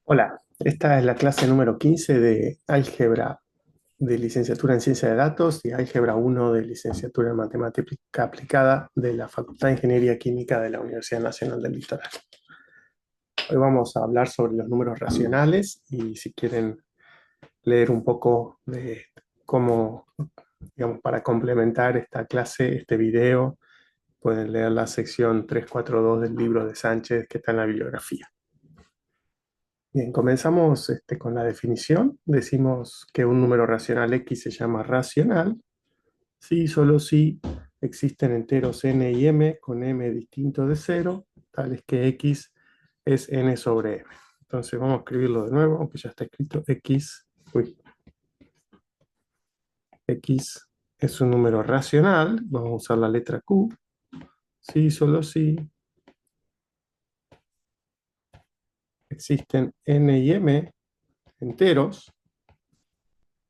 Hola, esta es la clase número 15 de álgebra de licenciatura en ciencia de datos y álgebra 1 de licenciatura en matemática aplicada de la Facultad de Ingeniería Química de la Universidad Nacional del Litoral. Hoy vamos a hablar sobre los números racionales y si quieren leer un poco de cómo, digamos, para complementar esta clase, este video, pueden leer la sección 342 del libro de Sánchez que está en la bibliografía. Bien, comenzamos con la definición. Decimos que un número racional x se llama racional si y solo si existen enteros n y m con m distinto de cero, tales que x es n sobre m. Entonces vamos a escribirlo de nuevo, aunque ya está escrito x es un número racional. Vamos a usar la letra q. Si y solo si existen n y m enteros,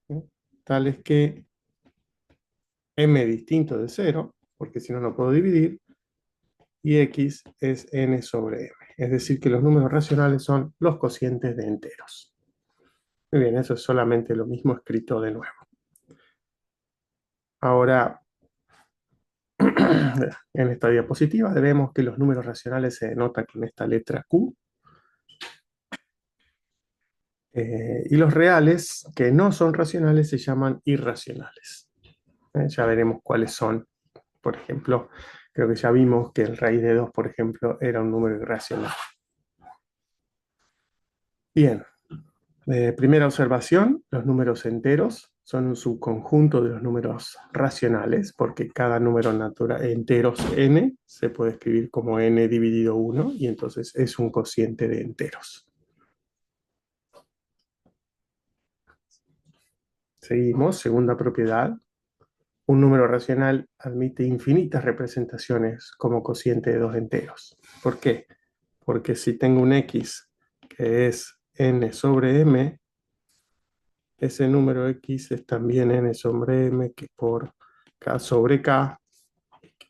¿eh? Tales que m distinto de cero, porque si no, no puedo dividir, y x es n sobre m. Es decir, que los números racionales son los cocientes de enteros. Muy bien, eso es solamente lo mismo escrito de nuevo. Ahora, en esta diapositiva vemos que los números racionales se denotan con esta letra Q, y los reales, que no son racionales, se llaman irracionales. Ya veremos cuáles son. Por ejemplo, creo que ya vimos que el raíz de 2, por ejemplo, era un número irracional. Bien, primera observación: los números enteros son un subconjunto de los números racionales, porque cada número natural enteros n se puede escribir como n dividido 1, y entonces es un cociente de enteros. Seguimos, segunda propiedad: un número racional admite infinitas representaciones como cociente de dos enteros. ¿Por qué? Porque si tengo un x que es n sobre m, ese número x es también n sobre m, que por k sobre k,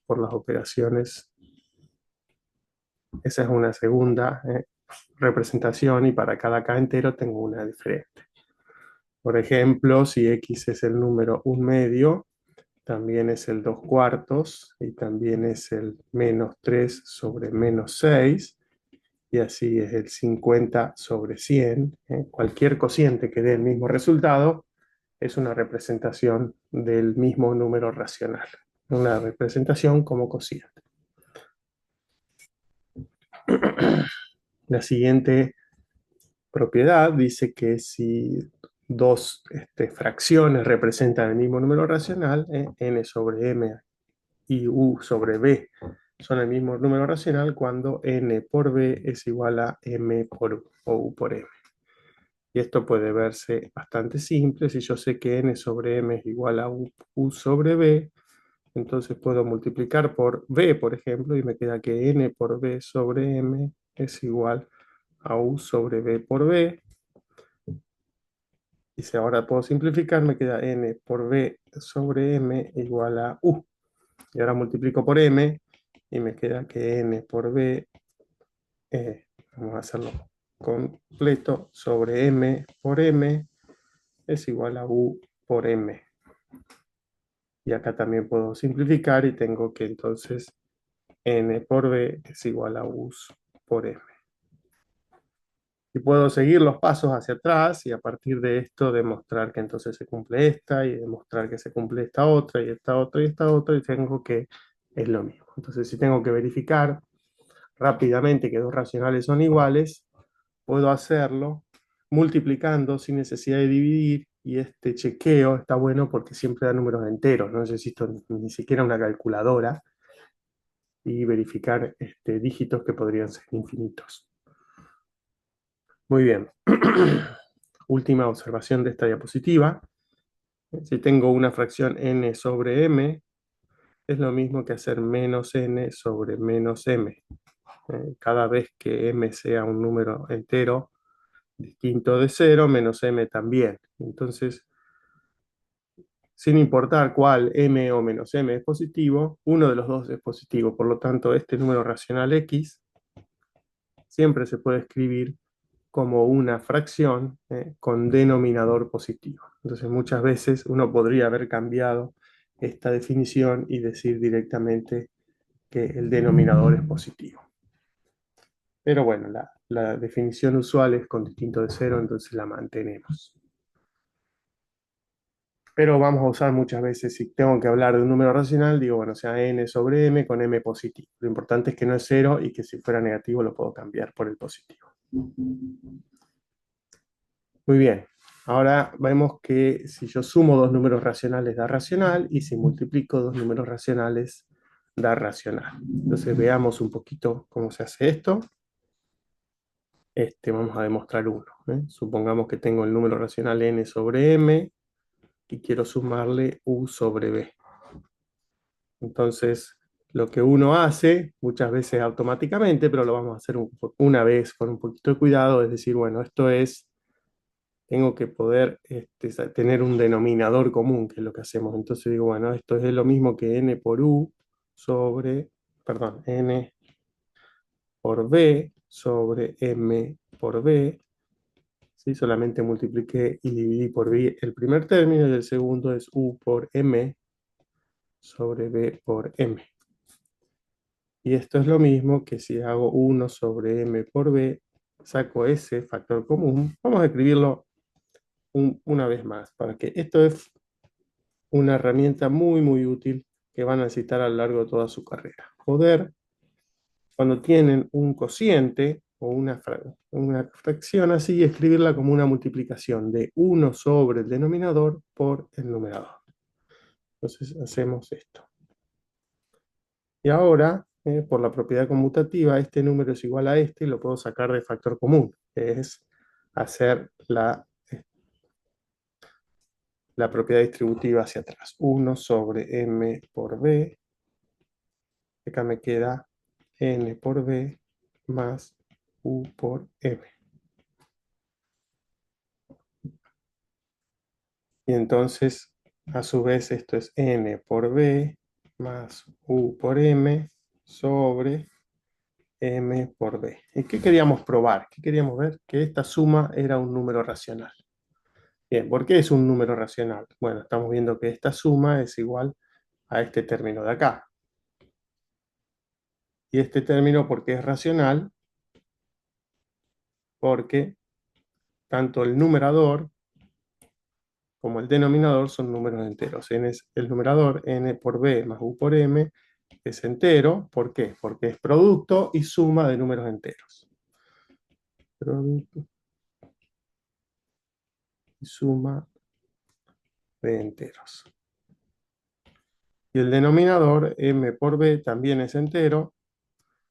por las operaciones. Esa es una segunda representación, y para cada k entero tengo una diferente. Por ejemplo, si x es el número 1/2, también es el 2/4, y también es el -3 sobre -6, y así es el 50 sobre 100. Cualquier cociente que dé el mismo resultado es una representación del mismo número racional, una representación como cociente. La siguiente propiedad dice que si dos fracciones representan el mismo número racional, n sobre m y u sobre b son el mismo número racional cuando n por b es igual a m por u o u por m. Y esto puede verse bastante simple. Si yo sé que n sobre m es igual a u sobre b, entonces puedo multiplicar por b, por ejemplo, y me queda que n por b sobre m es igual a u sobre b por b. Y si ahora puedo simplificar, me queda n por b sobre m igual a u. Y ahora multiplico por m y me queda que n por b, vamos a hacerlo completo, sobre m por m es igual a u por m. Y acá también puedo simplificar y tengo que entonces n por b es igual a u por m. Y puedo seguir los pasos hacia atrás y a partir de esto demostrar que entonces se cumple esta, y demostrar que se cumple esta otra, y esta otra, y esta otra, y tengo que es lo mismo. Entonces, si tengo que verificar rápidamente que dos racionales son iguales, puedo hacerlo multiplicando sin necesidad de dividir, y este chequeo está bueno porque siempre da números enteros. No necesito ni siquiera una calculadora y verificar dígitos que podrían ser infinitos. Muy bien. Última observación de esta diapositiva: si tengo una fracción n sobre m, es lo mismo que hacer menos n sobre menos m. Cada vez que m sea un número entero distinto de 0, menos m también. Entonces, sin importar cuál m o menos m es positivo, uno de los dos es positivo. Por lo tanto, este número racional x siempre se puede escribir como una fracción con denominador positivo. Entonces muchas veces uno podría haber cambiado esta definición y decir directamente que el denominador es positivo. Pero bueno, la definición usual es con distinto de cero, entonces la mantenemos. Pero vamos a usar muchas veces, si tengo que hablar de un número racional, digo, bueno, sea n sobre m con m positivo. Lo importante es que no es cero y que si fuera negativo lo puedo cambiar por el positivo. Muy bien. Ahora vemos que si yo sumo dos números racionales da racional y si multiplico dos números racionales da racional. Entonces veamos un poquito cómo se hace esto. Vamos a demostrar uno. Supongamos que tengo el número racional n sobre m y quiero sumarle u sobre b. Entonces, lo que uno hace, muchas veces automáticamente, pero lo vamos a hacer una vez con un poquito de cuidado, es decir, bueno, tengo que poder tener un denominador común, que es lo que hacemos. Entonces digo, bueno, esto es lo mismo que n por u sobre, perdón, n por b sobre m por b. ¿Sí? Solamente multipliqué y dividí por b el primer término y el segundo es u por m sobre b por m. Y esto es lo mismo que si hago 1 sobre m por b, saco ese factor común. Vamos a escribirlo una vez más, para que esto es una herramienta muy, muy útil que van a necesitar a lo largo de toda su carrera. Poder, cuando tienen un cociente o una fracción así, escribirla como una multiplicación de 1 sobre el denominador por el numerador. Entonces hacemos esto. Y ahora, por la propiedad conmutativa, este número es igual a este y lo puedo sacar de factor común, que es hacer la propiedad distributiva hacia atrás. 1 sobre m por b. Acá me queda n por b más u por m. Y entonces, a su vez, esto es n por b más u por m sobre m por b. ¿Y qué queríamos probar? ¿Qué queríamos ver? Que esta suma era un número racional. Bien, ¿por qué es un número racional? Bueno, estamos viendo que esta suma es igual a este término de acá. Y este término, ¿por qué es racional? Porque tanto el numerador como el denominador son números enteros. N es el numerador, n por b más u por m, es entero. ¿Por qué? Porque es producto y suma de números enteros. Producto y suma de enteros. Y el denominador, m por b, también es entero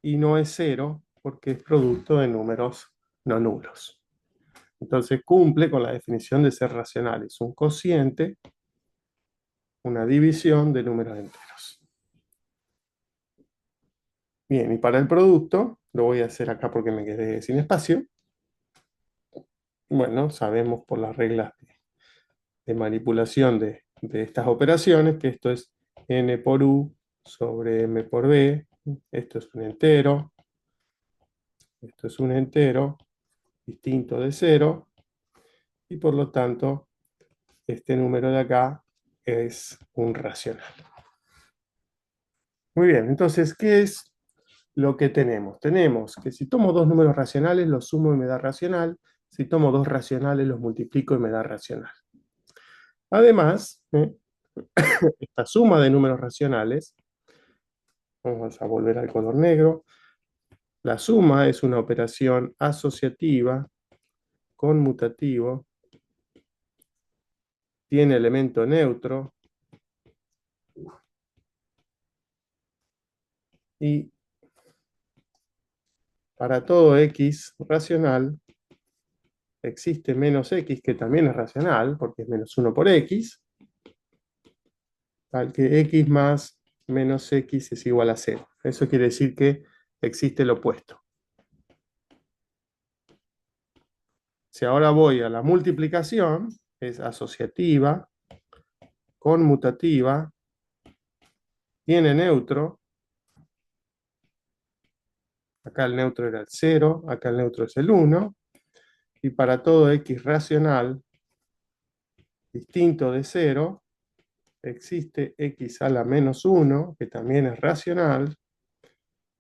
y no es cero porque es producto de números no nulos. Entonces cumple con la definición de ser racional. Es un cociente, una división de números enteros. Bien, y para el producto, lo voy a hacer acá porque me quedé sin espacio. Bueno, sabemos por las reglas de manipulación de estas operaciones que esto es n por u sobre m por b. Esto es un entero. Esto es un entero distinto de cero. Y por lo tanto, este número de acá es un racional. Muy bien, entonces, ¿qué es lo que tenemos? Tenemos que si tomo dos números racionales, los sumo y me da racional. Si tomo dos racionales, los multiplico y me da racional. Además, esta suma de números racionales, vamos a volver al color negro, la suma es una operación asociativa, conmutativo, tiene elemento neutro y para todo x racional existe menos x, que también es racional, porque es menos 1 por x, tal que x más menos x es igual a 0. Eso quiere decir que existe el opuesto. Si ahora voy a la multiplicación, es asociativa, conmutativa, tiene neutro. Acá el neutro era el 0, acá el neutro es el 1. y para todo x racional distinto de 0, existe x a la menos 1, que también es racional,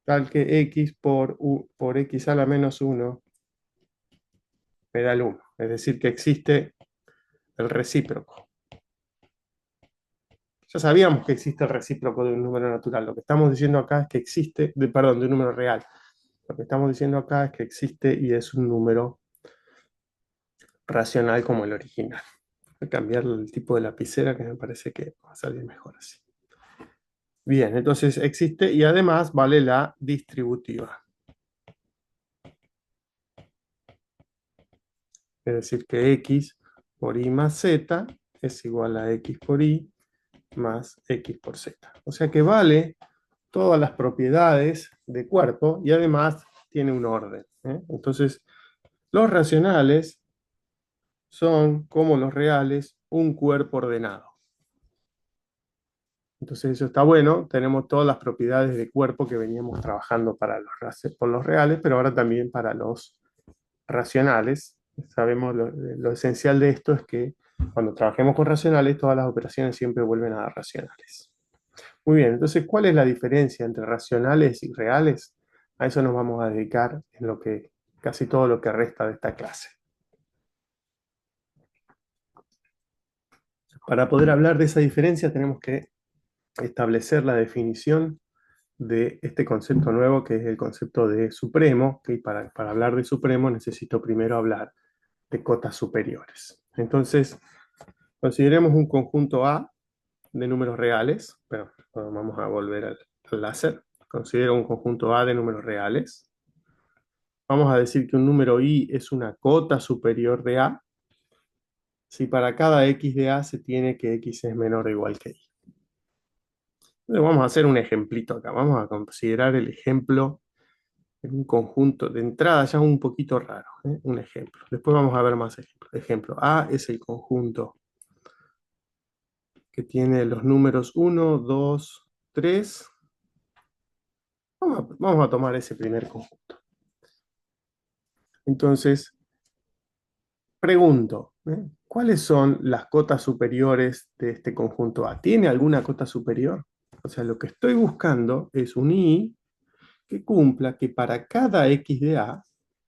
tal que x por x a la menos 1 me da el 1. Es decir, que existe el recíproco. Ya sabíamos que existe el recíproco de un número natural. Lo que estamos diciendo acá es que existe, perdón, de un número real. Lo que estamos diciendo acá es que existe y es un número racional como el original. Voy a cambiar el tipo de lapicera que me parece que va a salir mejor así. Bien, entonces existe y además vale la distributiva. Es decir, que x por y más z es igual a x por y más x por z. O sea que vale todas las propiedades de cuerpo y además tiene un orden. Entonces, los racionales son, como los reales, un cuerpo ordenado. Entonces eso está bueno, tenemos todas las propiedades de cuerpo que veníamos trabajando para por los reales, pero ahora también para los racionales. Sabemos lo esencial de esto es que cuando trabajemos con racionales, todas las operaciones siempre vuelven a dar racionales. Muy bien, entonces, ¿cuál es la diferencia entre racionales y reales? A eso nos vamos a dedicar en casi todo lo que resta de esta clase. Para poder hablar de esa diferencia tenemos que establecer la definición de este concepto nuevo que es el concepto de supremo, que para hablar de supremo necesito primero hablar de cotas superiores. Entonces, consideremos un conjunto A de números reales, pero vamos a volver al láser. Considero un conjunto A de números reales. Vamos a decir que un número i es una cota superior de A si para cada x de A se tiene que x es menor o igual que i. Entonces vamos a hacer un ejemplito acá. Vamos a considerar el ejemplo en un conjunto de entrada ya un poquito raro. Un ejemplo. Después vamos a ver más ejemplos. Ejemplo, A es el conjunto que tiene los números 1, 2, 3. Vamos a tomar ese primer conjunto. Entonces, pregunto, ¿cuáles son las cotas superiores de este conjunto A? ¿Tiene alguna cota superior? O sea, lo que estoy buscando es un I que cumpla que para cada X de A,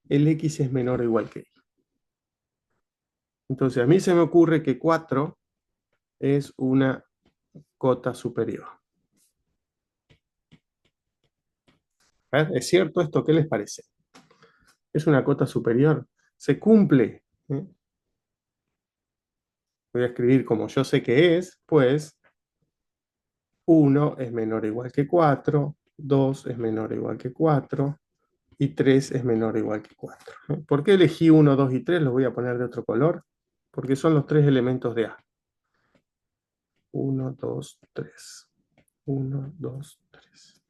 el X es menor o igual que I. Entonces, a mí se me ocurre que 4 es una cota superior. ¿Es cierto esto? ¿Qué les parece? ¿Es una cota superior? ¿Se cumple? Voy a escribir como yo sé que es, pues 1 es menor o igual que 4, 2 es menor o igual que 4 y 3 es menor o igual que 4. ¿Por qué elegí 1, 2 y 3? Los voy a poner de otro color, porque son los tres elementos de A. 1, 2, 3. 1, 2, 3.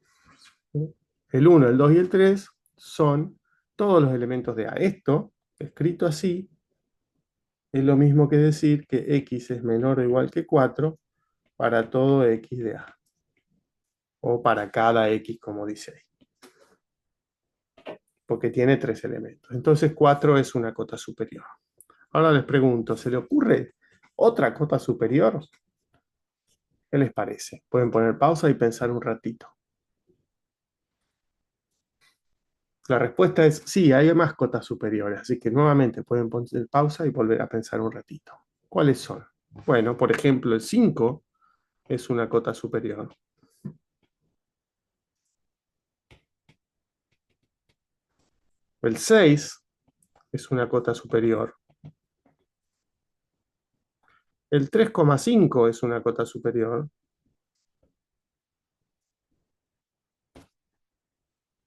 El 1, el 2 y el 3 son todos los elementos de A. Esto, escrito así, es lo mismo que decir que x es menor o igual que 4 para todo x de A. O para cada x, como dice ahí. Porque tiene tres elementos. Entonces 4 es una cota superior. Ahora les pregunto, ¿se le ocurre otra cota superior? ¿Qué les parece? Pueden poner pausa y pensar un ratito. La respuesta es sí, hay más cotas superiores, así que nuevamente pueden poner pausa y volver a pensar un ratito. ¿Cuáles son? Bueno, por ejemplo, el 5 es una cota superior. El 6 es una cota superior. El 3,5 es una cota superior.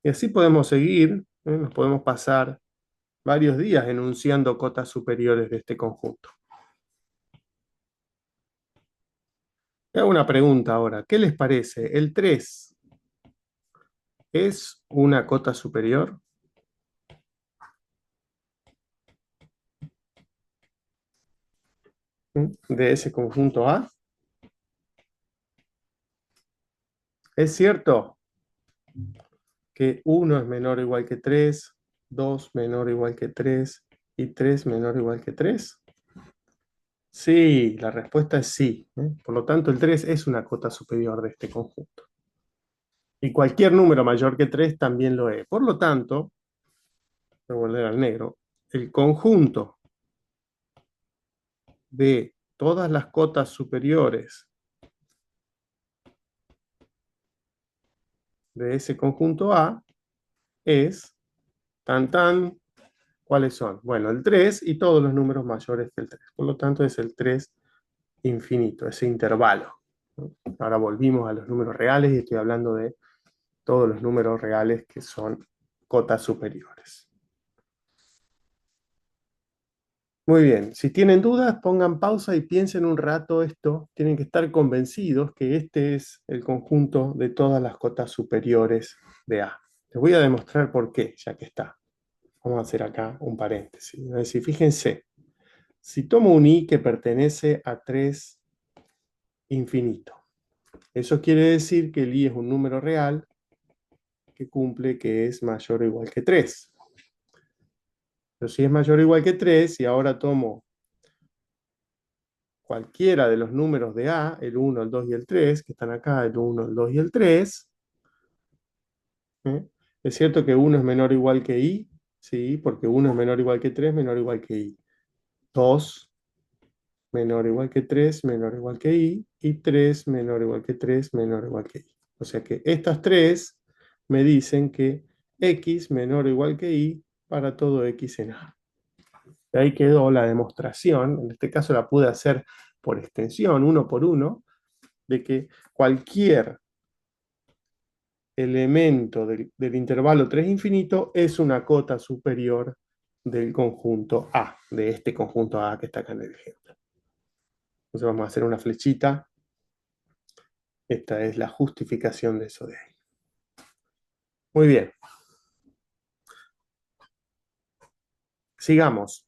Y así podemos seguir, nos podemos pasar varios días enunciando cotas superiores de este conjunto. Te hago una pregunta ahora. ¿Qué les parece? ¿El 3 es una cota superior? De ese conjunto A. ¿Es cierto que 1 es menor o igual que 3, 2 menor o igual que 3 y 3 menor o igual que 3. Sí, la respuesta es sí, ¿eh? Por lo tanto, el 3 es una cota superior de este conjunto. Y cualquier número mayor que 3 también lo es. Por lo tanto, voy a volver al negro, el conjunto de todas las cotas superiores de ese conjunto A es tan, ¿cuáles son? Bueno, el 3 y todos los números mayores que el 3. Por lo tanto, es el 3 infinito, ese intervalo. Ahora volvimos a los números reales y estoy hablando de todos los números reales que son cotas superiores. Muy bien, si tienen dudas, pongan pausa y piensen un rato esto. Tienen que estar convencidos que este es el conjunto de todas las cotas superiores de A. Les voy a demostrar por qué, ya que está. Vamos a hacer acá un paréntesis. Es decir, fíjense, si tomo un I que pertenece a 3 infinito, eso quiere decir que el I es un número real que cumple que es mayor o igual que 3. Pero si es mayor o igual que 3, y ahora tomo cualquiera de los números de A, el 1, el 2 y el 3, que están acá, el 1, el 2 y el 3, ¿eh? Es cierto que 1 es menor o igual que I, sí, porque 1 es menor o igual que 3, menor o igual que I. 2 menor o igual que 3, menor o igual que I, y 3 menor o igual que 3, menor o igual que I. O sea que estas tres me dicen que X menor o igual que Y para todo X en A. Y ahí quedó la demostración, en este caso la pude hacer por extensión, uno por uno, de que cualquier elemento del intervalo 3 infinito es una cota superior del conjunto A, de este conjunto A que está acá en el ejemplo. Entonces vamos a hacer una flechita. Esta es la justificación de eso de ahí. Muy bien. Sigamos.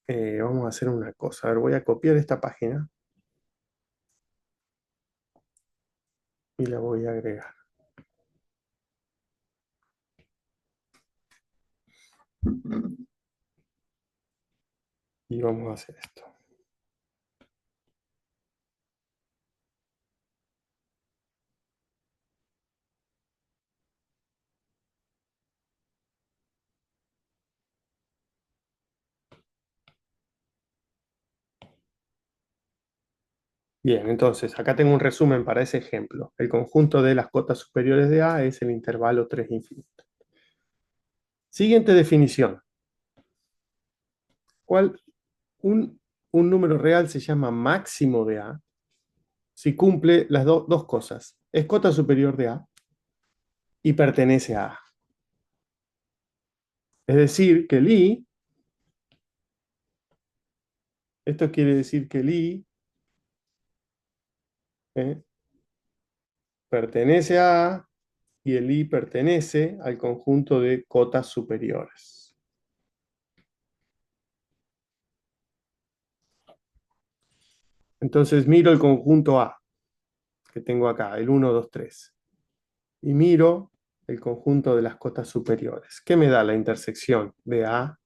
Vamos a hacer una cosa. A ver, voy a copiar esta página y la voy a agregar. Y vamos a hacer esto. Bien, entonces acá tengo un resumen para ese ejemplo. El conjunto de las cotas superiores de A es el intervalo 3 infinito. Siguiente definición. ¿Cuál? Un número real se llama máximo de A si cumple las dos cosas. Es cota superior de A y pertenece a A. Es decir, que el I, esto quiere decir que el I eh, pertenece a A y el I pertenece al conjunto de cotas superiores. Entonces miro el conjunto A que tengo acá, el 1, 2, 3. Y miro el conjunto de las cotas superiores. ¿Qué me da la intersección de A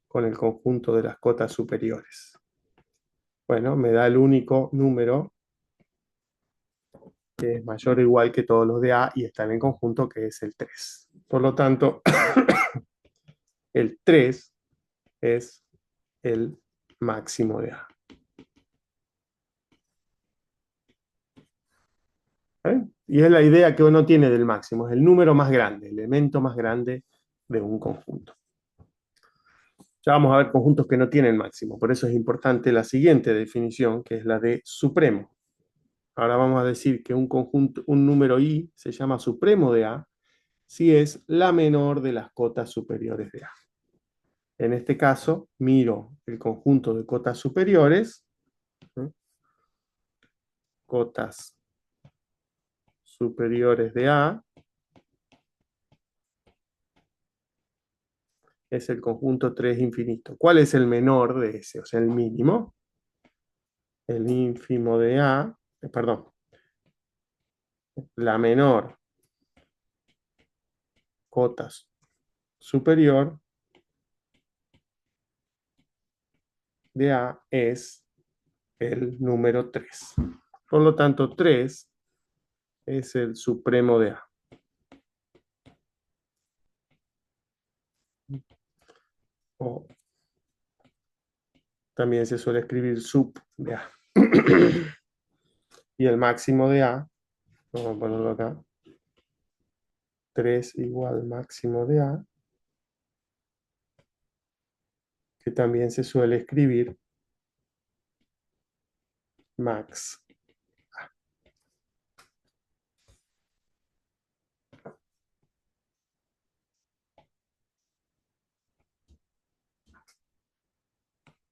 con el conjunto de las cotas superiores? Bueno, me da el único número que es mayor o igual que todos los de A y está en el conjunto, que es el 3. Por lo tanto, el 3 es el máximo de A. ¿Eh? Y es la idea que uno tiene del máximo, es el número más grande, el elemento más grande de un conjunto. Ya vamos a ver conjuntos que no tienen máximo, por eso es importante la siguiente definición, que es la de supremo. Ahora vamos a decir que un conjunto, un número I se llama supremo de A si es la menor de las cotas superiores de A. En este caso, miro el conjunto de cotas superiores, ¿eh? Cotas superiores de A, es el conjunto 3 infinito. ¿Cuál es el menor de ese? O sea, el mínimo. El ínfimo de A, perdón, la menor cotas superior de A es el número 3. Por lo tanto, 3 es el supremo de A. O también se suele escribir sub de A. Y el máximo de A, vamos a ponerlo acá, 3 igual máximo de A, que también se suele escribir max.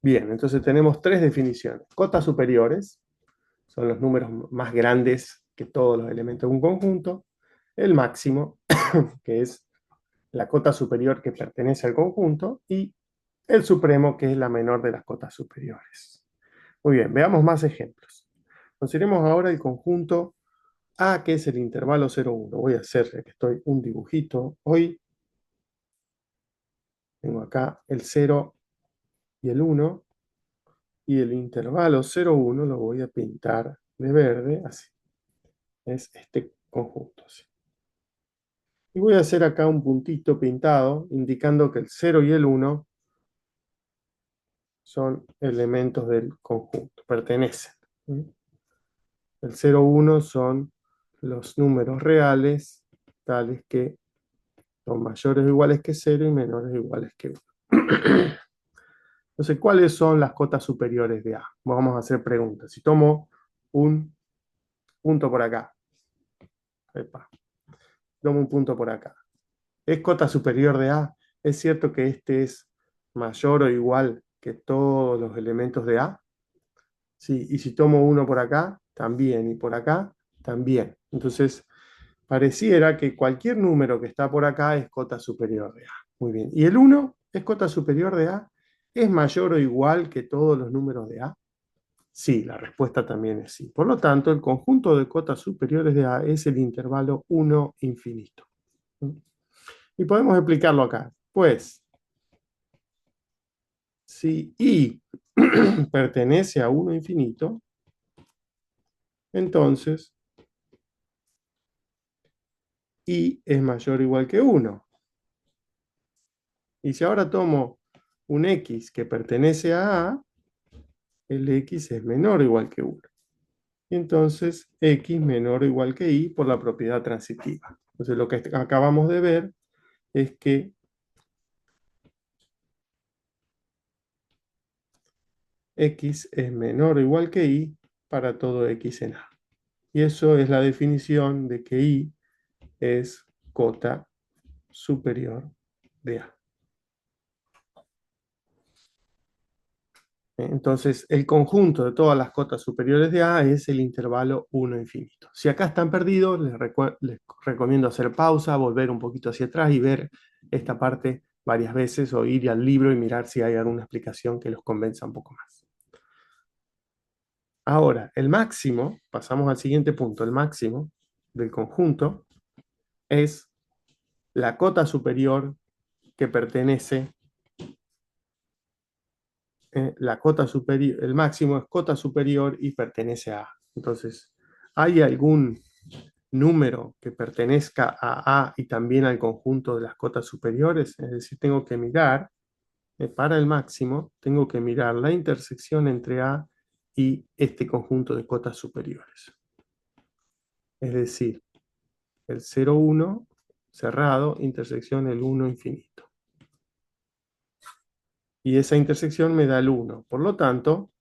Bien, entonces tenemos tres definiciones. Cotas superiores son los números más grandes que todos los elementos de un conjunto. El máximo, que es la cota superior que pertenece al conjunto, y el supremo, que es la menor de las cotas superiores. Muy bien, veamos más ejemplos. Consideremos ahora el conjunto A, que es el intervalo 0,1. Voy a hacer, ya que estoy, un dibujito. Hoy tengo acá el 0 y el 1, y el intervalo 0,1 lo voy a pintar de verde, así. Es este conjunto, así. Y voy a hacer acá un puntito pintado, indicando que el 0 y el 1 son elementos del conjunto, pertenecen. El 0, 1 son los números reales, tales que son mayores o iguales que 0 y menores o iguales que 1. Entonces, ¿cuáles son las cotas superiores de A? Vamos a hacer preguntas. Si tomo un punto por acá, epa, tomo un punto por acá, ¿es cota superior de A? ¿Es cierto que este es mayor o igual que todos los elementos de A? Sí, y si tomo uno por acá, también, y por acá, también. Entonces, pareciera que cualquier número que está por acá es cota superior de A. Muy bien. ¿Y el 1 es cota superior de A? ¿Es mayor o igual que todos los números de A? Sí, la respuesta también es sí. Por lo tanto, el conjunto de cotas superiores de A es el intervalo 1 infinito. Y podemos explicarlo acá. Pues, si I pertenece a 1 infinito, entonces I es mayor o igual que 1. Y si ahora tomo un X que pertenece a A, el X es menor o igual que 1. Y entonces X menor o igual que Y por la propiedad transitiva. Entonces lo que acabamos de ver es que X es menor o igual que Y para todo X en A. Y eso es la definición de que Y es cota superior de A. Entonces, el conjunto de todas las cotas superiores de A es el intervalo 1 infinito. Si acá están perdidos, les recomiendo hacer pausa, volver un poquito hacia atrás y ver esta parte varias veces, o ir al libro y mirar si hay alguna explicación que los convenza un poco más. Ahora, el máximo, pasamos al siguiente punto, el máximo del conjunto es la cota superior que pertenece, la cota superior, el máximo es cota superior y pertenece a A. Entonces, ¿hay algún número que pertenezca a A y también al conjunto de las cotas superiores? Es decir, tengo que mirar, para el máximo, tengo que mirar la intersección entre A y este conjunto de cotas superiores. Es decir, el 0, 1 cerrado, intersección el 1 infinito. Y esa intersección me da el 1. Por lo tanto,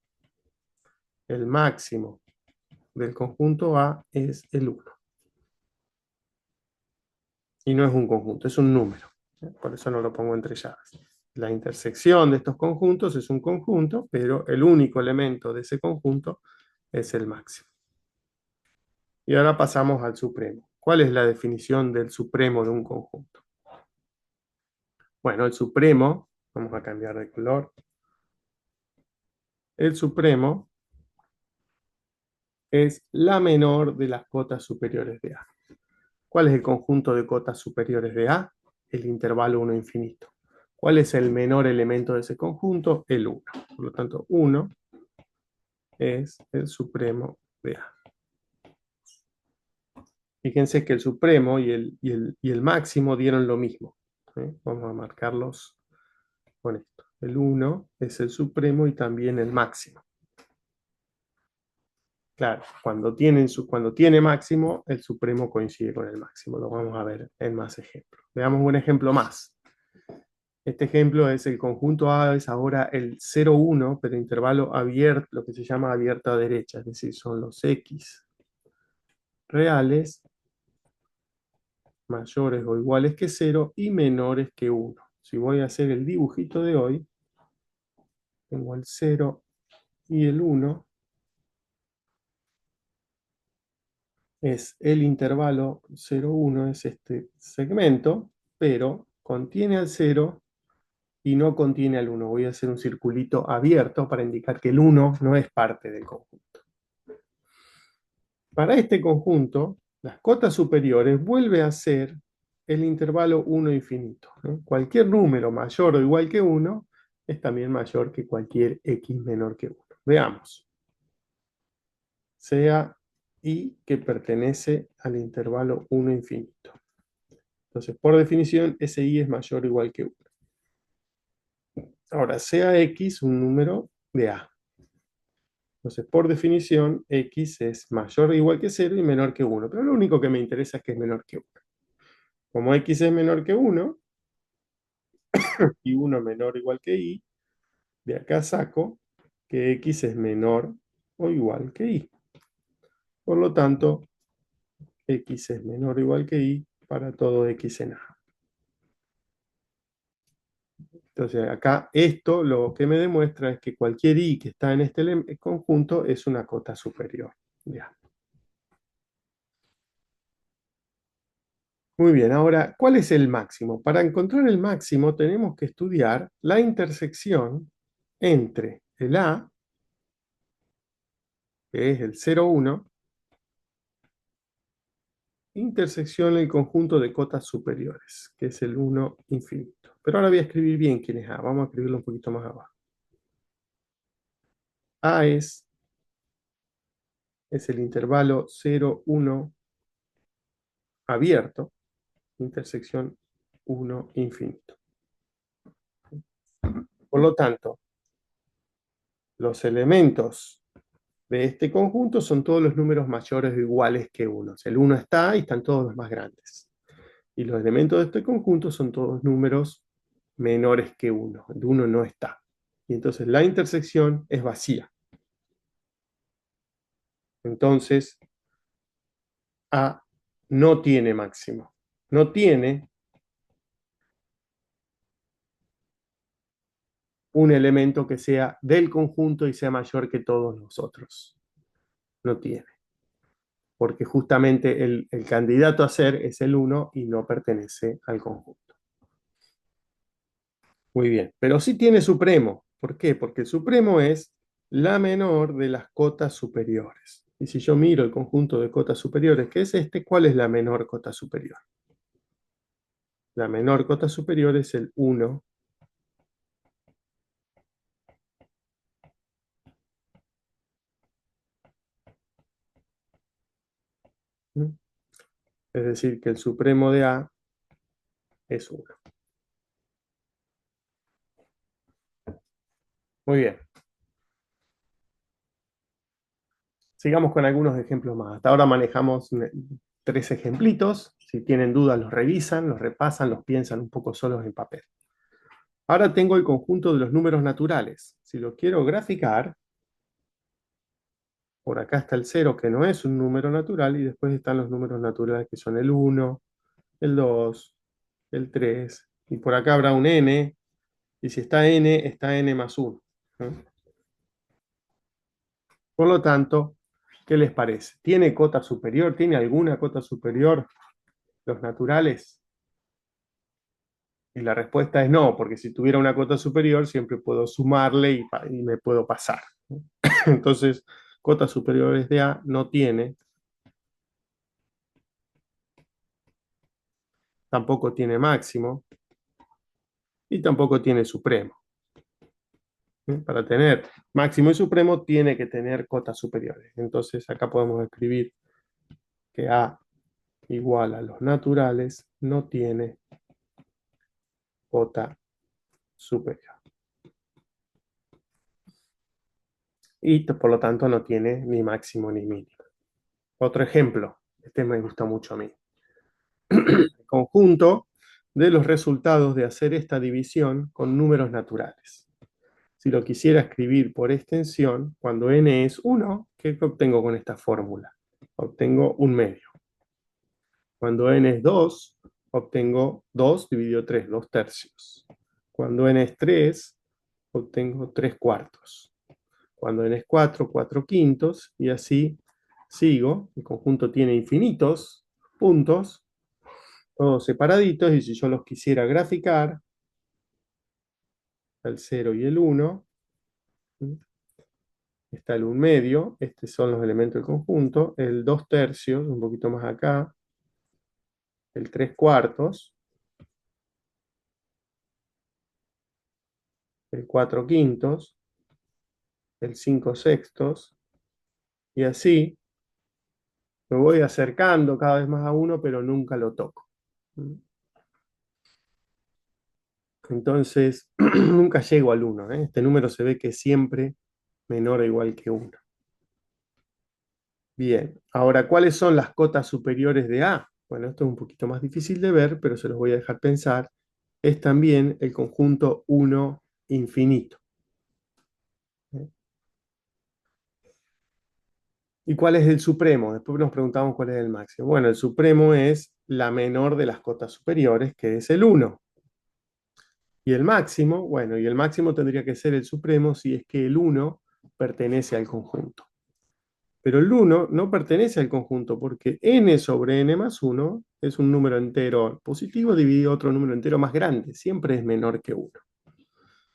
el máximo del conjunto A es el 1. Y no es un conjunto, es un número. Por eso no lo pongo entre llaves. La intersección de estos conjuntos es un conjunto, pero el único elemento de ese conjunto es el máximo. Y ahora pasamos al supremo. ¿Cuál es la definición del supremo de un conjunto? Bueno, el supremo, vamos a cambiar de color. El supremo es la menor de las cotas superiores de A. ¿Cuál es el conjunto de cotas superiores de A? El intervalo 1 infinito. ¿Cuál es el menor elemento de ese conjunto? El 1. Por lo tanto, 1 es el supremo de A. Fíjense que el supremo y el máximo dieron lo mismo. Vamos a marcarlos con esto. El 1 es el supremo y también el máximo. Claro, cuando tiene máximo, el supremo coincide con el máximo. Lo vamos a ver en más ejemplos. Veamos un ejemplo más. Este ejemplo es el conjunto A, es ahora el 0, 1, pero intervalo abierto, lo que se llama abierto a derecha, es decir, son los X reales mayores o iguales que 0 y menores que 1. Si voy a hacer el dibujito de hoy, tengo el 0 y el 1, es el intervalo 0, 1, es este segmento, pero contiene al 0 y no contiene al 1. Voy a hacer un circulito abierto para indicar que el 1 no es parte del conjunto. Para este conjunto, las cotas superiores vuelve a ser el intervalo 1 infinito. Cualquier número mayor o igual que 1 es también mayor que cualquier x menor que 1. Veamos. Sea y que pertenece al intervalo 1 infinito. Entonces, por definición, ese y es mayor o igual que 1. Ahora, sea x un número de A. Entonces, por definición, x es mayor o igual que 0 y menor que 1. Pero lo único que me interesa es que es menor que 1. Como x es menor que 1, y 1 menor o igual que y, de acá saco que x es menor o igual que y. Por lo tanto, x es menor o igual que y para todo x en A. Entonces, acá esto lo que me demuestra es que cualquier i que está en este conjunto es una cota superior. Ya. Muy bien, ahora, ¿cuál es el máximo? Para encontrar el máximo tenemos que estudiar la intersección entre el A, que es el 0, 1, intersección el conjunto de cotas superiores, que es el 1 infinito. Pero ahora voy a escribir bien quién es A. Vamos a escribirlo un poquito más abajo. A es el intervalo 0, 1 abierto, intersección 1 infinito. Por lo tanto, los elementos de este conjunto son todos los números mayores o iguales que 1. El 1 está y están todos los más grandes. Y los elementos de este conjunto son todos números menores que 1. El 1 no está. Y entonces la intersección es vacía. Entonces, A no tiene máximo. No tiene un elemento que sea del conjunto y sea mayor que todos los otros. No tiene. Porque justamente el candidato a ser es el 1 y no pertenece al conjunto. Muy bien, pero sí tiene supremo. ¿Por qué? Porque el supremo es la menor de las cotas superiores. Y si yo miro el conjunto de cotas superiores, que es este, ¿cuál es la menor cota superior? La menor cota superior es el 1. Es decir, que el supremo de A es 1. Muy bien. Sigamos con algunos ejemplos más. Hasta ahora manejamos 3 ejemplitos. Si tienen dudas, los revisan, los repasan, los piensan un poco solos en papel. Ahora tengo el conjunto de los números naturales. Si lo quiero graficar, por acá está el 0, que no es un número natural, y después están los números naturales, que son el 1, el 2, el 3, y por acá habrá un n, y si está n más 1. Por lo tanto, ¿qué les parece? ¿Tiene cota superior? ¿Tiene alguna cota superior los naturales? Y la respuesta es no, porque si tuviera una cota superior siempre puedo sumarle y me puedo pasar. Entonces, cotas superiores de A no tiene, tampoco tiene máximo, y tampoco tiene supremo. Para tener máximo y supremo tiene que tener cotas superiores. Entonces acá podemos escribir que A igual a los naturales no tiene cota superior. Y por lo tanto no tiene ni máximo ni mínimo. Otro ejemplo, este me gusta mucho a mí. El conjunto de los resultados de hacer esta división con números naturales. Si lo quisiera escribir por extensión, cuando n es 1, ¿qué obtengo con esta fórmula? Obtengo un medio. Cuando n es 2, obtengo 2 dividido 3, 2 tercios. Cuando n es 3, obtengo 3 cuartos. Cuando n es 4, 4 quintos, y así sigo. El conjunto tiene infinitos puntos, todos separaditos, y si yo los quisiera graficar, el 0 y el 1, está el 1 medio, estos son los elementos del conjunto, el 2 tercios, un poquito más acá, el 3 cuartos, el 4 quintos, el 5 sextos, y así me voy acercando cada vez más a 1, pero nunca lo toco. Entonces, nunca llego al 1. Este número se ve que es siempre menor o igual que 1. Bien, ahora, ¿cuáles son las cotas superiores de A? Bueno, esto es un poquito más difícil de ver, pero se los voy a dejar pensar. Es también el conjunto 1 infinito. ¿Y cuál es el supremo? Después nos preguntamos cuál es el máximo. Bueno, el supremo es la menor de las cotas superiores, que es el 1. Y el máximo, bueno, y el máximo tendría que ser el supremo si es que el 1 pertenece al conjunto. Pero el 1 no pertenece al conjunto porque n sobre n más 1 es un número entero positivo dividido otro número entero más grande. Siempre es menor que 1.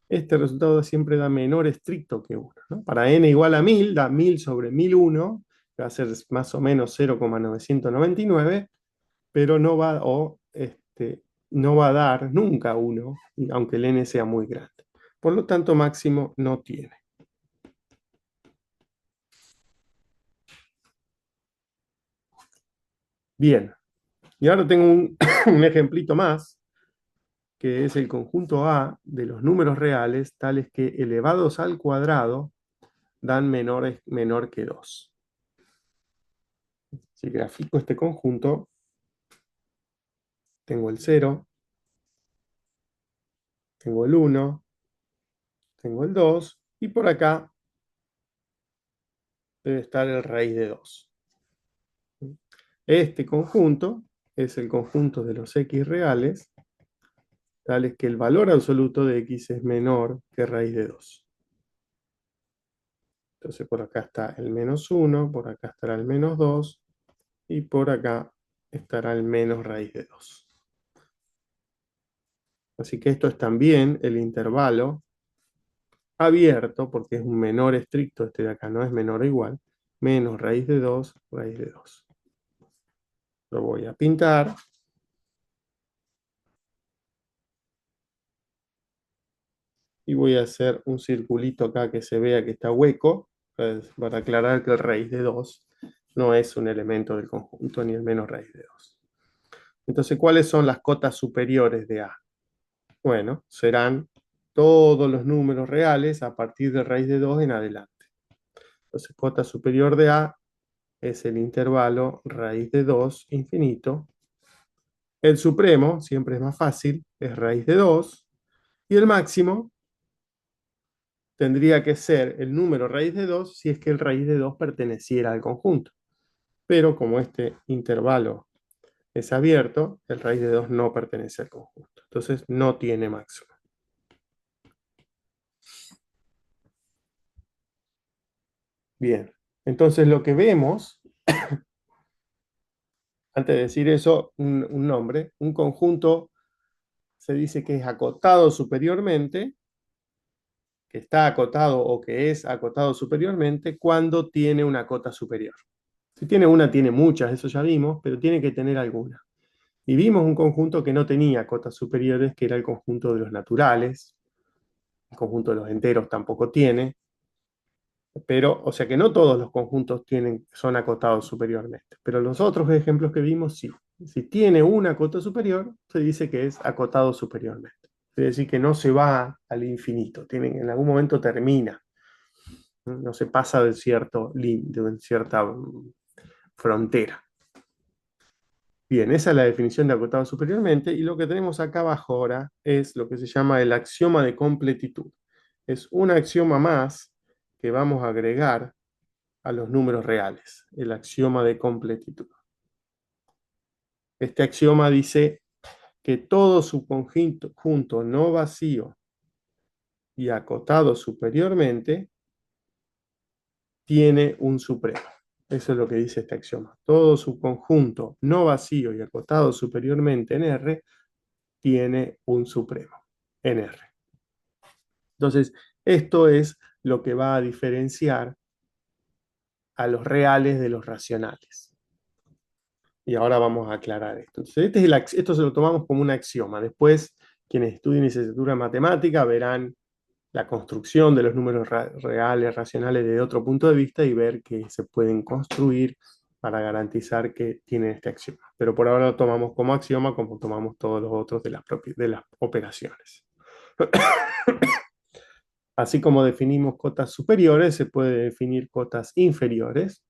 Este resultado siempre da menor estricto que 1, ¿no? Para n igual a 1000, da 1000 sobre 1001, que va a ser más o menos 0,999, pero no va, no va a dar nunca 1, aunque el n sea muy grande. Por lo tanto, máximo no tiene. Bien, y ahora tengo un ejemplito más, que es el conjunto A de los números reales, tales que elevados al cuadrado dan menor que 2. Si grafico este conjunto, tengo el 0, tengo el 1, tengo el 2, y por acá debe estar el raíz de 2. Este conjunto es el conjunto de los x reales, tales que el valor absoluto de x es menor que raíz de 2. Entonces por acá está el menos 1, por acá estará el menos 2, y por acá estará el menos raíz de 2. Así que esto es también el intervalo abierto, porque es un menor estricto, este de acá no es menor o igual, menos raíz de 2, raíz de 2. Lo voy a pintar. Y voy a hacer un circulito acá que se vea que está hueco, pues, para aclarar que el raíz de 2 no es un elemento del conjunto, ni el menos raíz de 2. Entonces, ¿cuáles son las cotas superiores de A? Bueno, serán todos los números reales a partir de raíz de 2 en adelante. Entonces, cota superior de A es el intervalo raíz de 2 infinito. El supremo, siempre es más fácil, es raíz de 2. Y el máximo tendría que ser el número raíz de 2 si es que el raíz de 2 perteneciera al conjunto. Pero como este intervalo es abierto, el raíz de 2 no pertenece al conjunto. Entonces no tiene máximo. Bien, entonces lo que vemos, antes de decir eso, un nombre, un conjunto se dice que es acotado superiormente, que está acotado o que es acotado superiormente cuando tiene una cota superior. Si tiene una, tiene muchas, eso ya vimos, pero tiene que tener alguna. Y vimos un conjunto que no tenía cotas superiores, que era el conjunto de los naturales. El conjunto de los enteros tampoco tiene. Pero, o sea que no todos los conjuntos son acotados superiormente. Pero los otros ejemplos que vimos, sí. Si tiene una cota superior, se dice que es acotado superiormente. Es decir, que no se va al infinito. En algún momento termina. No se pasa de cierto límite, de cierta frontera. Bien, esa es la definición de acotado superiormente, y lo que tenemos acá abajo ahora es lo que se llama el axioma de completitud. Es un axioma más que vamos a agregar a los números reales, el axioma de completitud. Este axioma dice que todo subconjunto no vacío y acotado superiormente tiene un supremo. Eso es lo que dice este axioma. Todo subconjunto no vacío y acotado superiormente en R tiene un supremo en R. Entonces, esto es lo que va a diferenciar a los reales de los racionales. Y ahora vamos a aclarar esto. Entonces, esto se lo tomamos como un axioma. Después, quienes estudien licenciatura en matemática verán la construcción de los números reales, racionales desde otro punto de vista y ver que se pueden construir para garantizar que tienen este axioma. Pero por ahora lo tomamos como axioma, como tomamos todos los otros de las operaciones. Así como definimos cotas superiores, se puede definir cotas inferiores.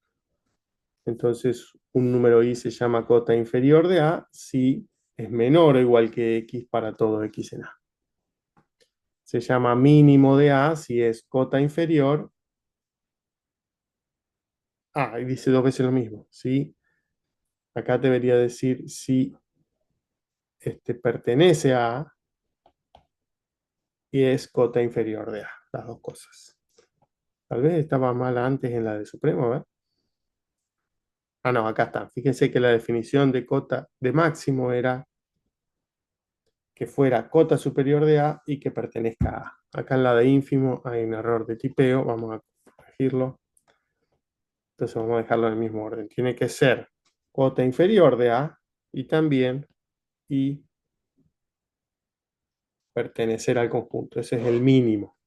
Entonces, un número i se llama cota inferior de a si es menor o igual que x para todo x en a. Se llama mínimo de a si es cota inferior. Y dice dos veces lo mismo. ¿Sí? Acá debería decir si pertenece a y es cota inferior de a. Las dos cosas. Tal vez estaba mal antes en la de supremo, ¿verdad? No, acá está. Fíjense que la definición de cota de máximo era que fuera cota superior de A y que pertenezca a A. Acá en la de ínfimo hay un error de tipeo, vamos a corregirlo. Entonces vamos a dejarlo en el mismo orden. Tiene que ser cota inferior de A y también y pertenecer al conjunto. Ese es el mínimo.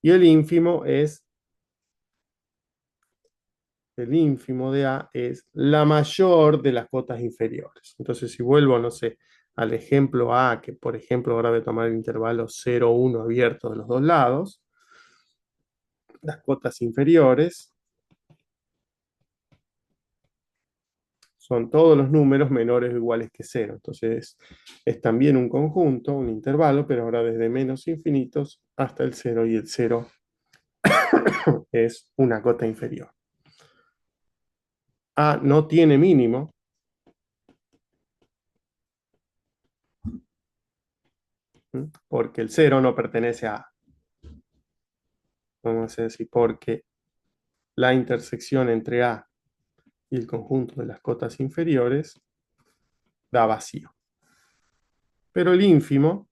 Y el ínfimo de A es la mayor de las cotas inferiores. Entonces, si vuelvo, no sé, al ejemplo A, que por ejemplo ahora voy a tomar el intervalo 0, 1 abierto de los dos lados, las cotas inferiores son todos los números menores o iguales que 0. Entonces, es también un conjunto, un intervalo, pero ahora desde menos infinitos hasta el 0, y el 0 es una cota inferior. A no tiene mínimo, porque el 0 no pertenece a A. Vamos a decir, porque la intersección entre A y el conjunto de las cotas inferiores da vacío. Pero el ínfimo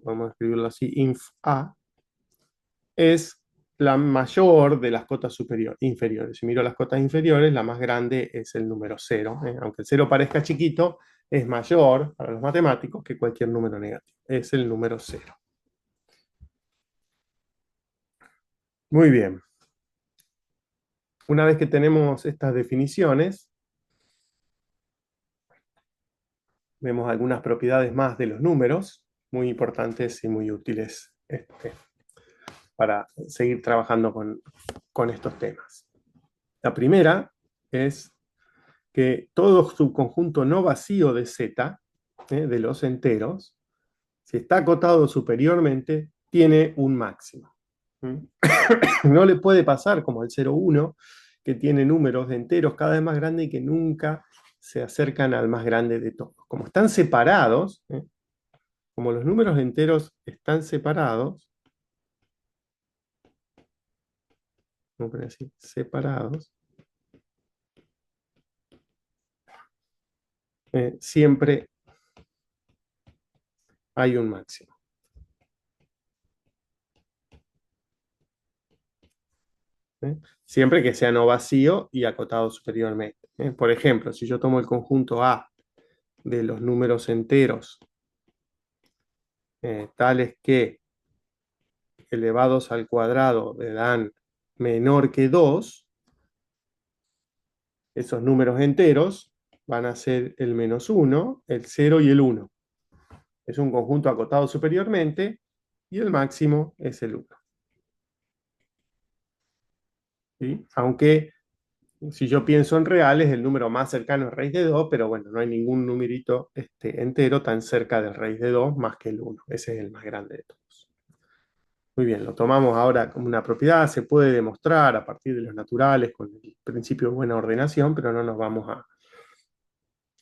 podemos escribirlo así, inf A, es la mayor de las cotas inferiores. Si miro las cotas inferiores, la más grande es el número 0. Aunque el 0 parezca chiquito, es mayor para los matemáticos que cualquier número negativo. Es el número 0. Muy bien. Una vez que tenemos estas definiciones, vemos algunas propiedades más de los números, muy importantes y muy útiles para seguir trabajando con estos temas. La primera es que todo subconjunto no vacío de Z, de los enteros, si está acotado superiormente, tiene un máximo. No le puede pasar como al 0,1, que tiene números de enteros cada vez más grandes y que nunca se acercan al más grande de todos. Como están separados, como los números enteros están separados, vamos a poner así, separados, siempre hay un máximo. ¿eh? Siempre que sea no vacío y acotado superiormente, ¿eh? Por ejemplo, si yo tomo el conjunto A de los números enteros, tales que elevados al cuadrado me dan menor que 2, esos números enteros van a ser el -1, el 0 y el 1. Es un conjunto acotado superiormente y el máximo es el 1. ¿Sí? Aunque si yo pienso en reales, el número más cercano es raíz de 2, pero bueno, no hay ningún numerito entero tan cerca de raíz de 2 más que el 1. Ese es el más grande de todos. Muy bien, lo tomamos ahora como una propiedad, se puede demostrar a partir de los naturales con el principio de buena ordenación, pero no nos vamos a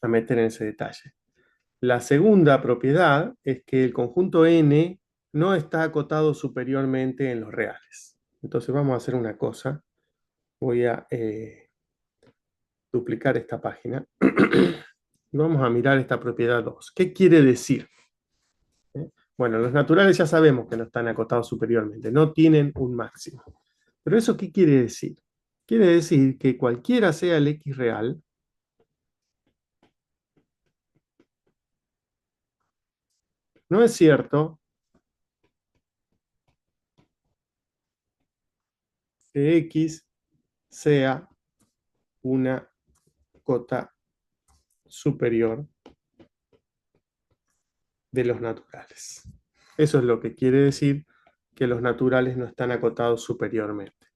meter en ese detalle. La segunda propiedad es que el conjunto n no está acotado superiormente en los reales. Entonces vamos a hacer una cosa. Voy a duplicar esta página y vamos a mirar esta propiedad 2. ¿Qué quiere decir? Bueno, los naturales ya sabemos que no están acotados superiormente, no tienen un máximo. Pero ¿eso qué quiere decir? Quiere decir que cualquiera sea el x real, no es cierto que x sea una cota superior de los naturales. Eso es lo que quiere decir que los naturales no están acotados superiormente.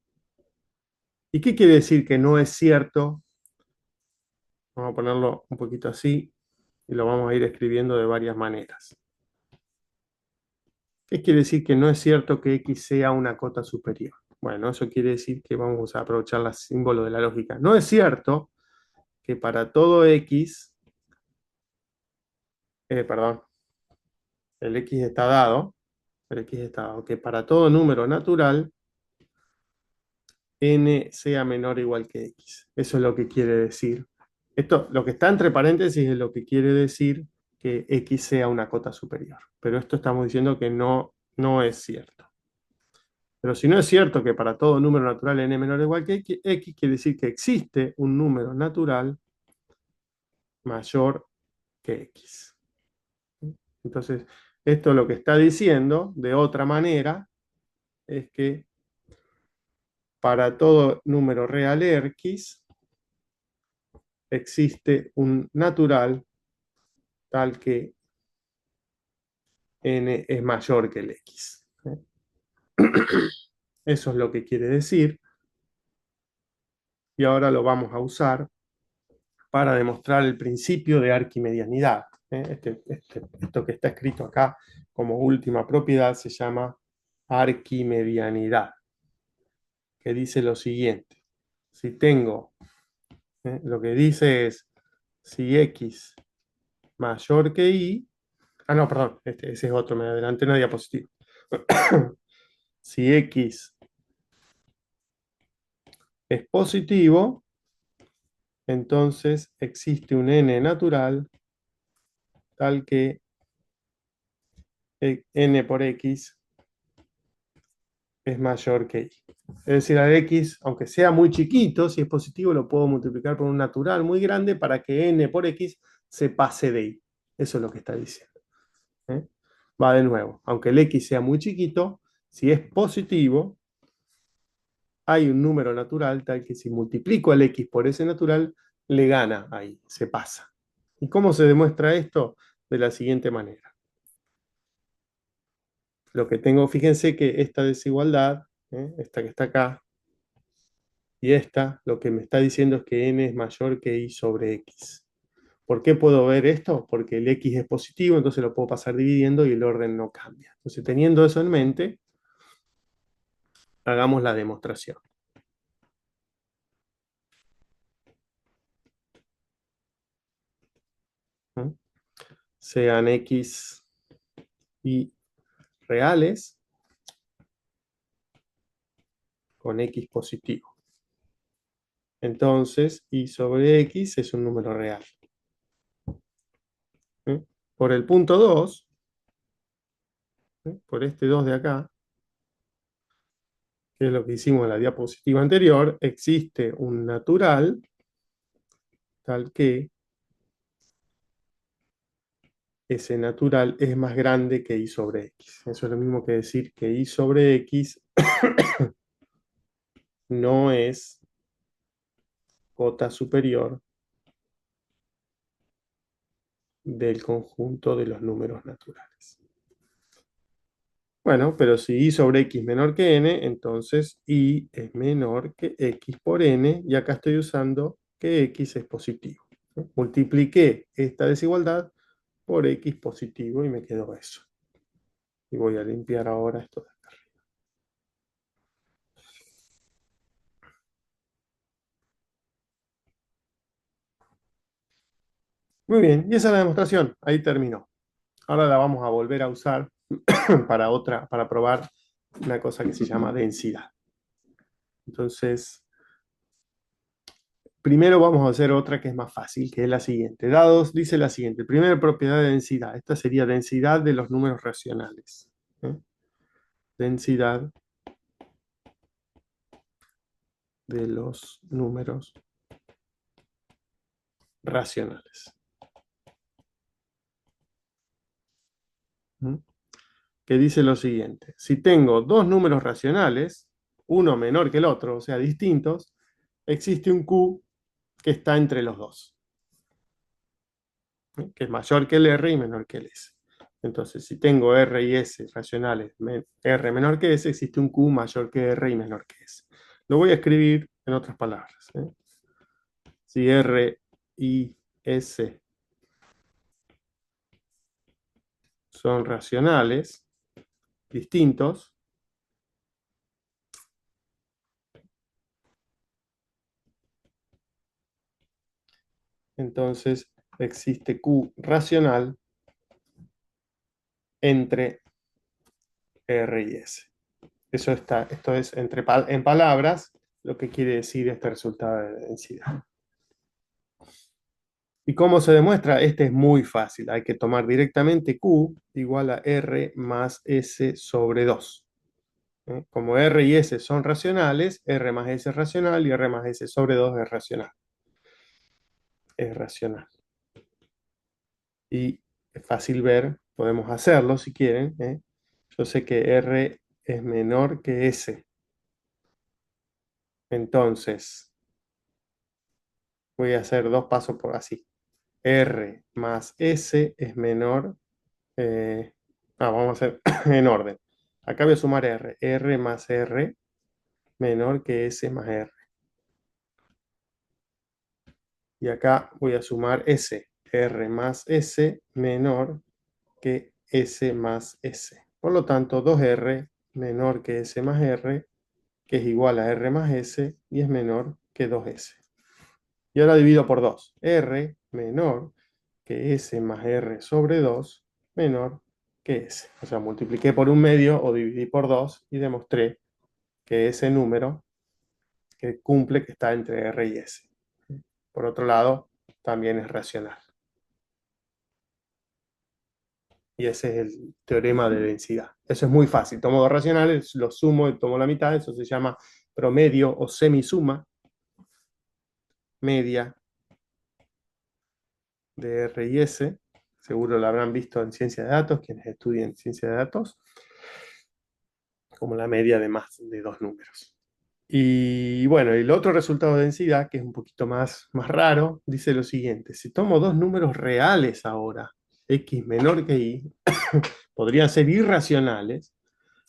¿Y qué quiere decir que no es cierto? Vamos a ponerlo un poquito así y lo vamos a ir escribiendo de varias maneras. ¿Qué quiere decir que no es cierto que x sea una cota superior? Bueno, eso quiere decir que vamos a aprovechar el símbolo de la lógica. No es cierto que para todo x, perdón, el x está dado, que para todo número natural, n sea menor o igual que x. Eso es lo que quiere decir. Esto, lo que está entre paréntesis es lo que quiere decir que x sea una cota superior. Pero esto estamos diciendo que no es cierto. Pero si no es cierto que para todo número natural n menor o igual que x, quiere decir que existe un número natural mayor que x. Entonces, esto lo que está diciendo, de otra manera, es que para todo número real x existe un natural tal que n es mayor que el x. Eso es lo que quiere decir y ahora lo vamos a usar para demostrar el principio de arquimedianidad. Esto que está escrito acá como última propiedad se llama arquimedianidad, que dice lo siguiente. Si tengo, lo que dice es, si x mayor que y, no, perdón, ese es otro, me adelanté una diapositiva. Si x es positivo, entonces existe un n natural tal que n por x es mayor que y. Es decir, al x, aunque sea muy chiquito, si es positivo, lo puedo multiplicar por un natural muy grande para que n por x se pase de y. Eso es lo que está diciendo. ¿Eh? Va de nuevo. Aunque el x sea muy chiquito, si es positivo, hay un número natural tal que si multiplico al x por ese natural, le gana ahí, se pasa. ¿Y cómo se demuestra esto? De la siguiente manera. Lo que tengo, fíjense que esta desigualdad, esta que está acá, y esta, lo que me está diciendo es que n es mayor que y sobre x. ¿Por qué puedo ver esto? Porque el x es positivo, entonces lo puedo pasar dividiendo y el orden no cambia. Entonces, teniendo eso en mente, hagamos la demostración. ¿Mm? Sean x y reales con x positivo. Entonces, y sobre x es un número real. Por el punto 2, por este 2 de acá, que es lo que hicimos en la diapositiva anterior, existe un natural tal que ese natural es más grande que y sobre x. Eso es lo mismo que decir que y sobre x no es cota superior del conjunto de los números naturales. Bueno, pero si y sobre x menor que n, entonces y es menor que x por n, y acá estoy usando que x es positivo. Multipliqué esta desigualdad por x positivo y me quedó eso. Y voy a limpiar ahora esto de acá. Muy bien, y esa es la demostración. Ahí terminó. Ahora la vamos a volver a usar para probar una cosa que se llama densidad. Entonces, primero vamos a hacer otra que es más fácil, que es la siguiente. Dados dice la siguiente. Primera propiedad de densidad. Esta sería densidad de los números racionales. ¿Eh? Densidad de los números racionales. ¿Mm? Que dice lo siguiente. Si tengo dos números racionales, uno menor que el otro, o sea, distintos, existe un Q que está entre los dos, que es mayor que el R y menor que el S. Entonces, si tengo R y S racionales, R menor que S, existe un Q mayor que R y menor que S. Lo voy a escribir en otras palabras. Si R y S son racionales, distintos, entonces existe Q racional entre R y S. Esto es en palabras lo que quiere decir este resultado de densidad. ¿Y cómo se demuestra? Este es muy fácil. Hay que tomar directamente Q igual a R más S sobre 2. Como R y S son racionales, R más S es racional y R más S sobre 2 es racional. Es racional. Y es fácil ver, podemos hacerlo si quieren. Yo sé que R es menor que S. Entonces, voy a hacer dos pasos por así. R más S es menor. Vamos a hacer en orden. Acá voy a sumar R. R más R menor que S más R. Y acá voy a sumar S. R más S menor que S más S. Por lo tanto, 2R menor que S más R, que es igual a R más S, y es menor que 2S. Y ahora divido por 2. R menor que S más R sobre 2 menor que S. O sea, multipliqué por un medio o dividí por 2 y demostré que ese número que cumple que está entre R y S. Por otro lado, también es racional. Y ese es el teorema de densidad. Eso es muy fácil. Tomo dos racionales, los sumo y tomo la mitad. Eso se llama promedio o semisuma media de R y S. Seguro lo habrán visto en ciencia de datos, quienes estudian ciencia de datos, como la media de más de dos números. Y bueno, el otro resultado de densidad, que es un poquito más raro, dice lo siguiente. Si tomo dos números reales ahora, x menor que y, podrían ser irracionales,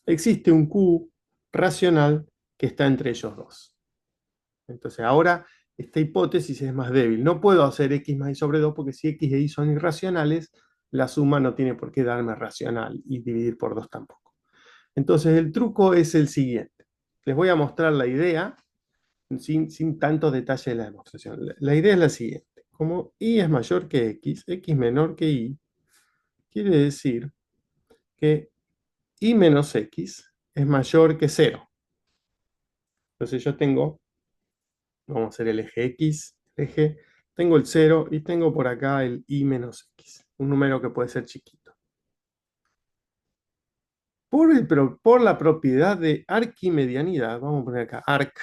existe un q racional que está entre ellos dos. Entonces ahora esta hipótesis es más débil. No puedo hacer x más y sobre 2 porque si x e y son irracionales, la suma no tiene por qué darme racional y dividir por 2 tampoco. Entonces el truco es el siguiente. Les voy a mostrar la idea sin tanto detalle de la demostración. La idea es la siguiente. Como y es mayor que x menor que y, quiere decir que y menos x es mayor que 0. Entonces yo tengo, vamos a hacer el eje x, tengo el 0 y tengo por acá el y menos x, un número que puede ser chiquito. pero por la propiedad de arquimedianidad, vamos a poner acá arc,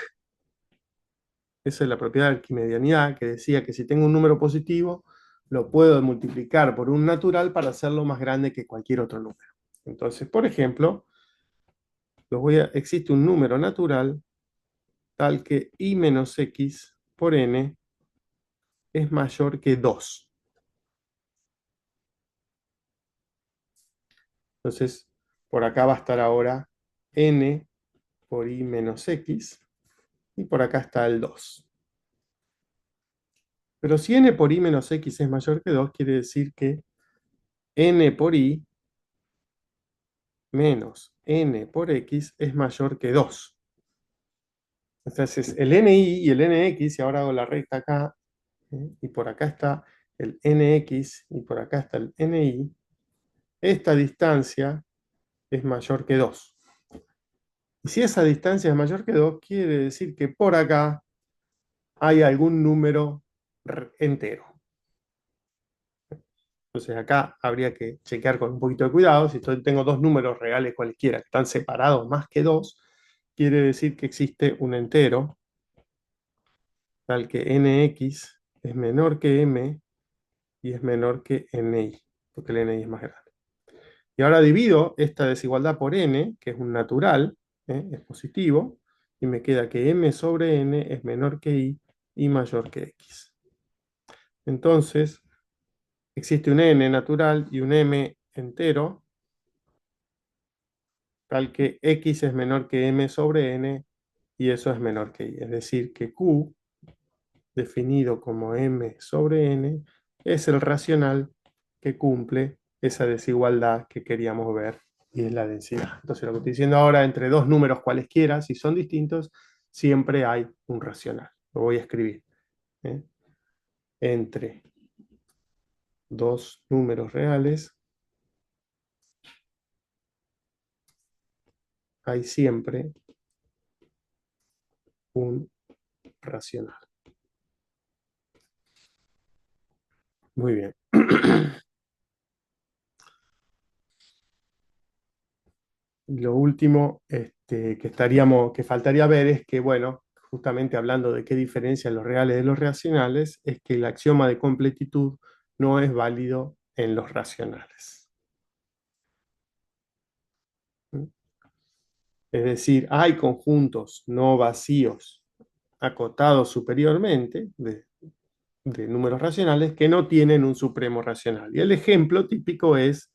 esa es la propiedad de arquimedianidad, que decía que si tengo un número positivo, lo puedo multiplicar por un natural para hacerlo más grande que cualquier otro número. Entonces, por ejemplo, existe un número natural tal que i menos x por n es mayor que 2. Entonces, por acá va a estar ahora n por i menos x, y por acá está el 2. Pero si n por i menos x es mayor que 2, quiere decir que n por i menos n por x es mayor que 2. Entonces, el ni y el nx, y ahora hago la recta acá, y por acá está el nx, y por acá está el ni, esta distancia es mayor que 2. Y si esa distancia es mayor que 2, quiere decir que por acá hay algún número entero. Entonces acá habría que chequear con un poquito de cuidado. Si tengo dos números reales cualquiera que están separados más que 2, quiere decir que existe un entero tal que nx es menor que m y es menor que ni, porque el ni es más grande. Y ahora divido esta desigualdad por n, que es un natural, es positivo, y me queda que m sobre n es menor que i y mayor que x. Entonces, existe un n natural y un m entero, tal que x es menor que m sobre n y eso es menor que y. Es decir, que q, definido como m sobre n, es el racional que cumple esa desigualdad que queríamos ver y es la densidad. Entonces, lo que estoy diciendo ahora, entre dos números cualesquiera, si son distintos, siempre hay un racional. Lo voy a escribir. ¿eh? Entre dos números reales hay siempre un racional. Muy bien. Lo último que faltaría ver es que, bueno, justamente hablando de qué diferencian los reales de los racionales, es que el axioma de completitud no es válido en los racionales. ¿Mm? Es decir, hay conjuntos no vacíos acotados superiormente de números racionales que no tienen un supremo racional. Y el ejemplo típico es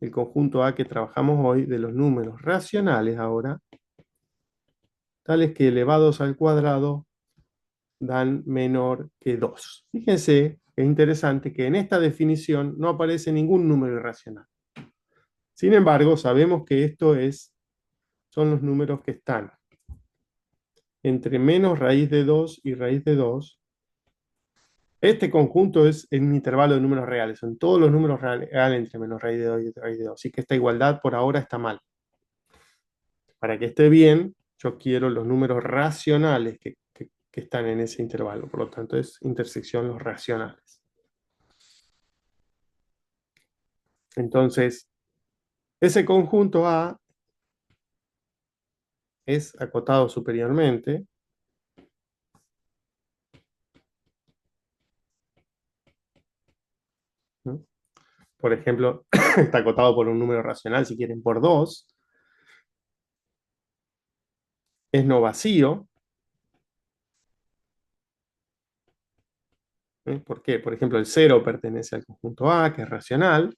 el conjunto A que trabajamos hoy de los números racionales ahora, tales que elevados al cuadrado dan menor que 2. Fíjense, es interesante que en esta definición no aparece ningún número irracional. Sin embargo, sabemos que son los números que están entre menos raíz de 2 y raíz de 2. Este conjunto es en un intervalo de números reales, son todos los números reales entre menos raíz de 2 y raíz de 2. Así que esta igualdad por ahora está mal. Para que esté bien, yo quiero los números racionales que están en ese intervalo. Por lo tanto, es intersección los racionales. Entonces, ese conjunto A es acotado superiormente. ¿No? Por ejemplo, está acotado por un número racional, si quieren, por 2. Es no vacío. ¿Por qué? Por ejemplo, el 0 pertenece al conjunto A, que es racional.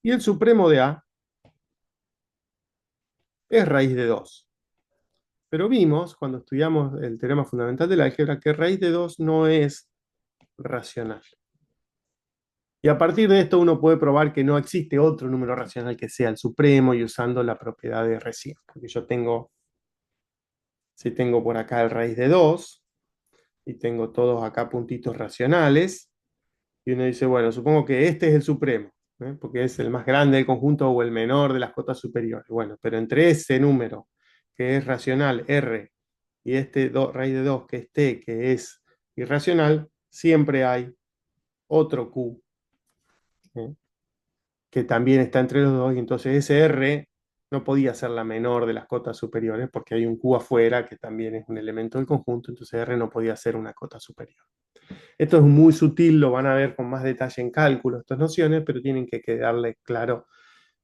Y el supremo de A es raíz de 2. Pero vimos, cuando estudiamos el teorema fundamental del álgebra, que raíz de 2 no es racional. Y a partir de esto uno puede probar que no existe otro número racional que sea el supremo y usando la propiedad de recién. Porque si tengo por acá el raíz de 2 y tengo todos acá puntitos racionales, y uno dice, bueno, supongo que este es el supremo, porque es el más grande del conjunto o el menor de las cotas superiores. Bueno, pero entre ese número que es racional, R, y este raíz de 2 que es T, que es irracional, siempre hay otro Q. ¿eh? que también está entre los dos, y entonces ese R no podía ser la menor de las cotas superiores porque hay un Q afuera que también es un elemento del conjunto, entonces R no podía ser una cota superior. Esto es muy sutil, lo van a ver con más detalle en cálculo, estas nociones, pero tienen que quedarle claro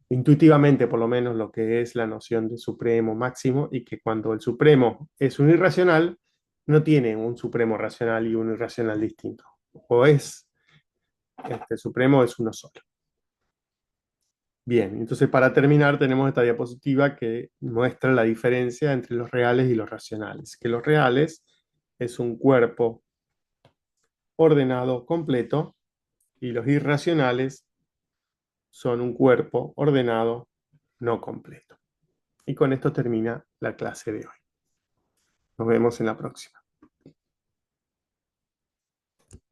intuitivamente por lo menos lo que es la noción de supremo máximo, y que cuando el supremo es un irracional, no tiene un supremo racional y un irracional distinto. O es, este supremo es uno solo. Bien, entonces para terminar tenemos esta diapositiva que muestra la diferencia entre los reales y los racionales. Que los reales es un cuerpo ordenado completo y los irracionales son un cuerpo ordenado no completo. Y con esto termina la clase de hoy. Nos vemos en la próxima.